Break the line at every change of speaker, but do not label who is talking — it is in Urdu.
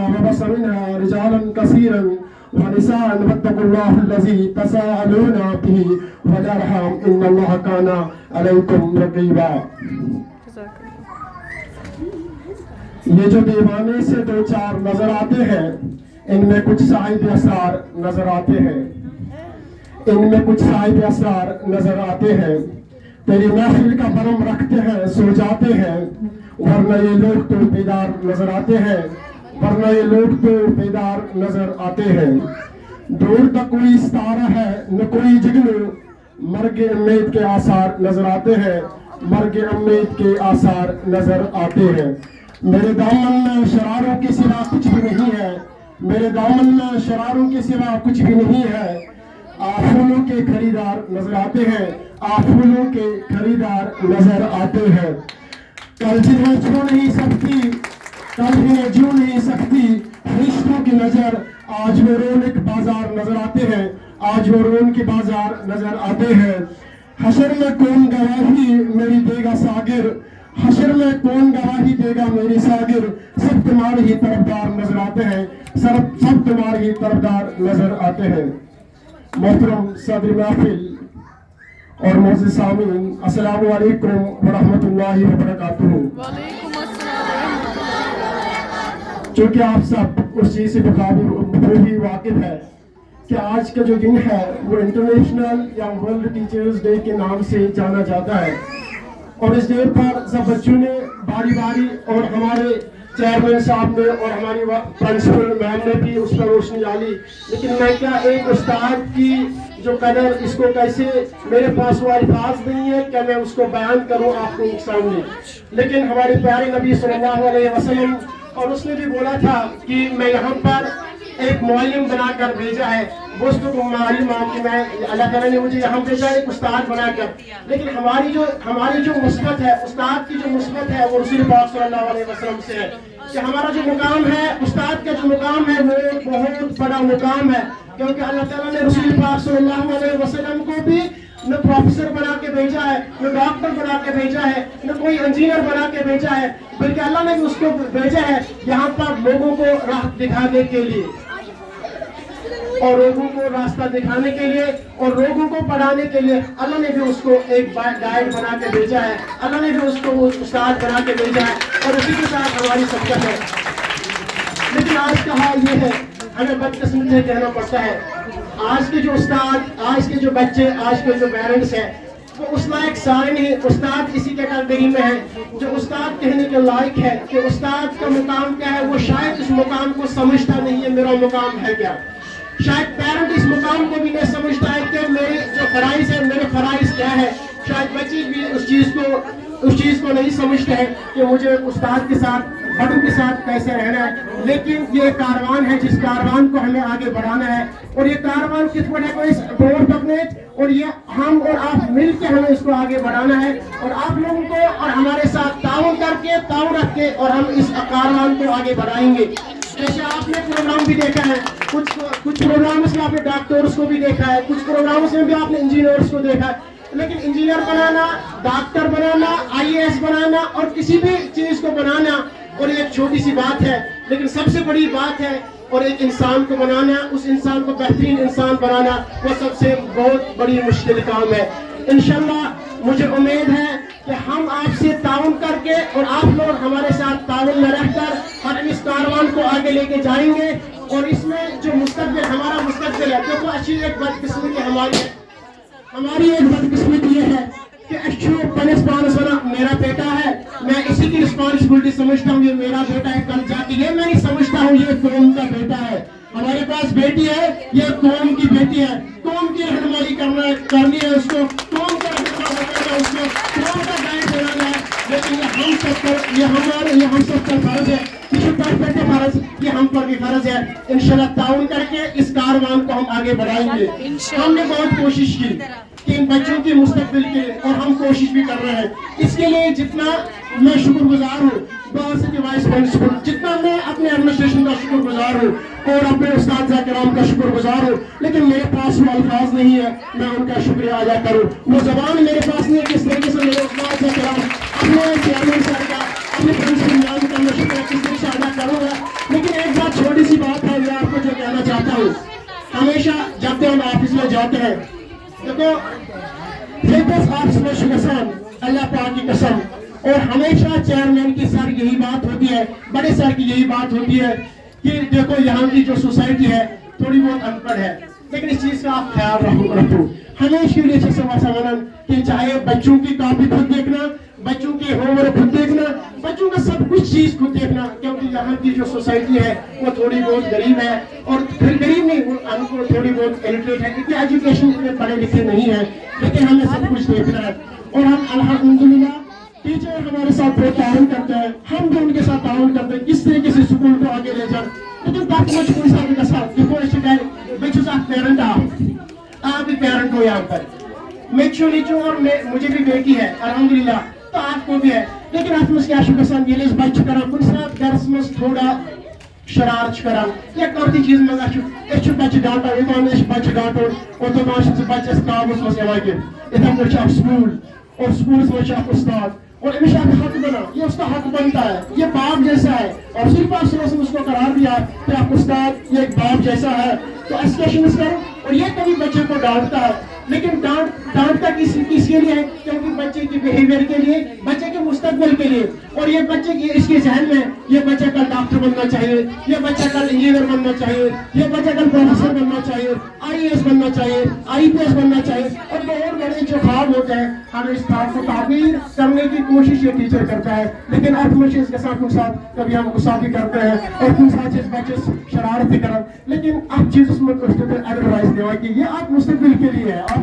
وبث منها رجالا كثيرا ونساء واتقوا الله الذي تساءلون به والأرحام إن الله كان عليكم رقيبا. یہ جو دیوانے سے دو چار نظر آتے ہیں ان میں کچھ صاحب اسرار نظر آتے ہیں، ان میں کچھ صاحب اسرار نظر آتے ہیں. تیری محفل کا برم رکھتے ہیں سو جاتے ہیں، ورنہ یہ لوگ تو بیدار نظر آتے ہیں، ورنہ یہ لوگ تو بیدار نظر آتے ہیں. دور تک کوئی ستارہ ہے نہ کوئی جگنو، مرگ امید کے آثار نظر آتے ہیں، مرگ امید کے آثار نظر آتے ہیں. میرے دامن میں شراروں کے سوا کچھ بھی نہیں ہے، میرے دامن میں شراروں کے سوا کچھ بھی نہیں ہے. آپ پھولوں کے خریدار نظر آتے ہیں، آپ پھولوں کے خریدار نظر آتے ہیں. کل جنہیں چھو نہیں سکتی، کل جنہیں جو نہیں سکتی فرشتوں کی نظر، آج وہ رونق بازار نظر آتے ہیں، آج وہ رونق بازار نظر آتے ہیں. حشر میں کون گواہی میری دے گا ساگر، حشر میں کون گواہی دے گا میری ساگر، سب تمہارے ہی طرفدار نظر آتے ہیں، سب تمہارے ہی طرفدار نظر آتے ہیں. محترم صدر محفل اور معزز سامعین، السلام علیکم ورحمۃ اللہ وبرکاتہ.
وعلیکم السلام.
چونکہ آپ سب اس چیز سے بخوبی واقف ہے کہ آج کا جو دن ہے وہ انٹرنیشنل یا ورلڈ ٹیچرز ڈے کے نام سے جانا جاتا ہے، اور اس ڈے پر سب بچوں نے باری باری اور ہمارے چیئرمین صاحب نے اور ہماری پرنسپل میم نے بھی اس پر روشنی ڈالی. لیکن میں کیا ایک استاد کی جو قدر، اس کو کیسے، میرے پاس وہ الفاظ نہیں ہے کہ میں اس کو بیان کروں آپ کو سامنے. لیکن ہمارے پیارے نبی صلی اللہ علیہ وسلم، اور اس نے بھی بولا تھا کہ میں یہاں پر ایک معلم بنا کر بھیجا ہے. دوستوں کو معلوم ہے کہ میں اللہ تعالیٰ نے مجھے یہاں بھیجا ایک استاد بنا کر. لیکن ہماری جو مثبت ہے، استاد کی جو مثبت ہے وہ رسول پاک صلی اللہ علیہ وسلم سے ہے کہ ہمارا جو مقام ہے، استاد کا جو مقام ہے وہ بہت بڑا مقام ہے. کیونکہ اللہ تعالیٰ نے رسول پاک صلی اللہ علیہ وسلم کو بھی نہ پروفیسر بنا کے بھیجا ہے، نہ ڈاکٹر بنا کے بھیجا ہے، نہ کوئی انجینئر بنا کے بھیجا ہے، بلکہ اللہ نے بھی اس کو بھیجا ہے یہاں پر لوگوں کو راہ دکھانے کے لیے، اور لوگوں کو راستہ دکھانے کے لیے، اور لوگوں کو پڑھانے کے لیے. اللہ نے بھی اس کو ایک گائیڈ بنا کے بھیجا ہے، اللہ نے بھی اس کو استاد بنا کے بھیجا ہے، اور اسی کے ساتھ ہماری سبقت ہے. لیکن آج کا حال یہ ہے، ہمیں بدقسمتی سے کہنا پڑتا ہے، آج کے جو استاد، آج کے جو بچے، آج کے جو پیرنٹس ہیں وہ اس لائق سارے نہیں. استاد اسی کیٹیگری میں ہے جو استاد کہنے کے لائق ہے کہ استاد کا مقام کیا ہے. وہ شاید اس مقام کو سمجھتا نہیں ہے میرا مقام ہے کیا. شاید پیرنٹ اس مقام کو بھی نہیں سمجھتا ہے کہ میرے جو فرائض ہے، میرے فرائض کیا ہے. شاید بچے بھی اس چیز کو نہیں سمجھتے ہیں کہ مجھے استاد کے ساتھ، بڑوں کے ساتھ کیسے رہنا ہے. لیکن یہ ایک کاروان ہے جس کاروان کو ہمیں آگے بڑھانا ہے، اور یہ کاروان کس پر ہے، اس ڈور پکڑنے، اور یہ ہم اور آپ مل کے ہمیں اس کو آگے بڑھانا ہے. اور آپ لوگوں کو اور ہمارے ساتھ تعاون کر کے، تعاون رکھ کے، اور ہم اس کاروان کو آگے بڑھائیں گے. جیسے آپ نے پروگرام بھی دیکھا ہے، کچھ پروگرامس میں آپ نے ڈاکٹرس کو بھی دیکھا ہے، کچھ پروگرامس میں بھی آپ نے انجینئرس کو دیکھا ہے. لیکن انجینئر بنانا، ڈاکٹر بنانا، IAS بنانا اور کسی بھی چیز کو بنانا اور ایک چھوٹی سی بات ہے، لیکن سب سے بڑی بات ہے، اور ایک انسان کو بنانا، اس انسان کو بہترین انسان بنانا، وہ سب سے بہت بڑی مشکل کام ہے. انشاءاللہ مجھے امید ہے کہ ہم آپ سے تعاون کر کے اور آپ لوگ ہمارے ساتھ تعاون میں رہ کر ہم اس کاروان کو آگے لے کے جائیں گے. اور اس میں جو مستقبل، ہمارا مستقبل ہے، دیکھو اچھی ایک بدقسمتی ہماری ایک بدقسمتی یہ ہے کہ اچھو پنس پانس والا میرا بیٹا ہے، میں اسی کی رسپانسبلٹی سمجھتا ہوں، یہ میرا بیٹا ہے، کل جا کے یہ میں نہیں سمجھتا ہوں یہ قوم کا بیٹا ہے. ہمارے پاس بیٹی ہے، یہ قوم کی بیٹی ہے، قوم کی رہنمائی کرنی ہے، اس کو قوم کا رہنما بنانا ہے، اس کو قوم کا گائیڈ بنانا ہے. لیکن یہ ہم سب پر فرض ہے، کسی پر فرض، یہ ہم پر بھی فرض ہے. انشاءاللہ تعاون کر کے اس کاروان کو ہم آگے بڑھائیں گے. ہم نے بہت کوشش کی کہ ان بچوں کے مستقبل کے، اور ہم کوشش بھی کر رہے ہیں. اس کے لیے جتنا میں شکر گزار ہوں یونیورسٹی وائس پرنسپل، جتنا میں اپنے ایڈمنسٹریشن کا شکر گزار ہوں اور اپنے اساتذہ کرام کا شکر گزار ہوں، لیکن میرے پاس وہ الفاظ نہیں ہے میں ان کا شکریہ ادا کروں. وہ زبان میرے پاس نہیں ہے کس طریقے سے میرے اساتذہ کرام اپنے چیئرمین صاحب کا اپنے فرینڈس کا میں شکر کسی سے ادا کروں گا. لیکن ایک بات چھوٹی سی بات ہے میں آپ کو جو کہنا چاہتا ہوں. ہمیشہ جب بھی ہم آفس میں جاتے ہیں دیکھو فیکس آفس میں شکسان اللہ پاک کی قسم اور ہمیشہ چیئرمین کی سر یہی بات ہوتی ہے, بڑے سر کی یہی بات ہوتی ہے کہ دیکھو یہاں کی جو سوسائٹی ہے تھوڑی بہت ان پڑھ ہے, لیکن اس چیز کا آپ خیال رکھو. ہمیشہ کے لیے سمجھن کہ چاہے بچوں کی کاپی خود دیکھنا, بچوں کے ہوم ورک خود دیکھنا, بچوں کا سب کچھ چیز خود دیکھنا, کیونکہ یہاں کی جو سوسائٹی ہے وہ تھوڑی بہت غریب ہے, اور پھر غریب نہیں وہ ان کو تھوڑی بہت ایجوکیٹ ہے, کیونکہ ایجوکیشن میں پڑھے لکھے نہیں ہیں, لیکن ہمیں سب کچھ دیکھنا ہے. اور ہم الحمدللہ ٹیچر ہمارے ساتھ بہت تعاون کرتے ہیں, ہم بھی ان کے ساتھ تعاون کرتے ہیں کس طریقے سے اسکول کو آگے لے جائیں. لیکن تاکہ مجھ کو ساتھ کا ساتھ دیکھو اس ٹائم میں چھو ساتھ پیرنٹ آپ بھی پیرنٹ ہو یہاں پر, میں چھو نیچو اور مجھے بھی بیٹی ہے الحمدللہ, تو آپ کو بھی ہے. لیکن آپ میں کیا شکر سان یہ بچ کرا کن ساتھ گرس میں تھوڑا شرارت کران یا کورتی چیز میں اس بچہ ڈانٹا یہ بچہ ڈانٹو اور تو بچہ کابس مز یوان کہ اتنا پہ سکول اور سکولس میں استاد اور امس حق بنا, یہ اس کا حق بنتا ہے, یہ باپ جیسا ہے. اور صرف آپ نے اس کو قرار دیا کہ آپ استاد یہ ایک باپ جیسا ہے, تو ایسکیشن کرو. اور یہ کبھی بچے کو ڈانٹتا ہے, لیکن ڈانٹتا کس کے لیے ہے, کیونکہ بچے کی بیہیویئر کے لیے, بچے کے مستقبل کے لیے. اور یہ بچے کی اس کے ذہن میں یہ بچہ کل ڈاکٹر بننا چاہیے, یہ بچہ کل انجینئر بننا چاہیے, یہ بچہ کل پروفیسر بننا چاہیے, IAS بننا چاہیے, IPS بننا چاہیے. اور بہت بڑے جو خواب ہوتے ہیں ہم اس خواب کو تعبیر کرنے کی کوشش یہ ٹیچر کرتا ہے. لیکن اب مجھے اس کے ساتھ کبھی ہم غصہ بھی کرتے ہیں اور کچھ ساتھ اس بچے شرارت بھی کریں, لیکن اب چیز اس میں ایڈوائز دیا کہ یہ آپ مستقبل کے لیے ہے.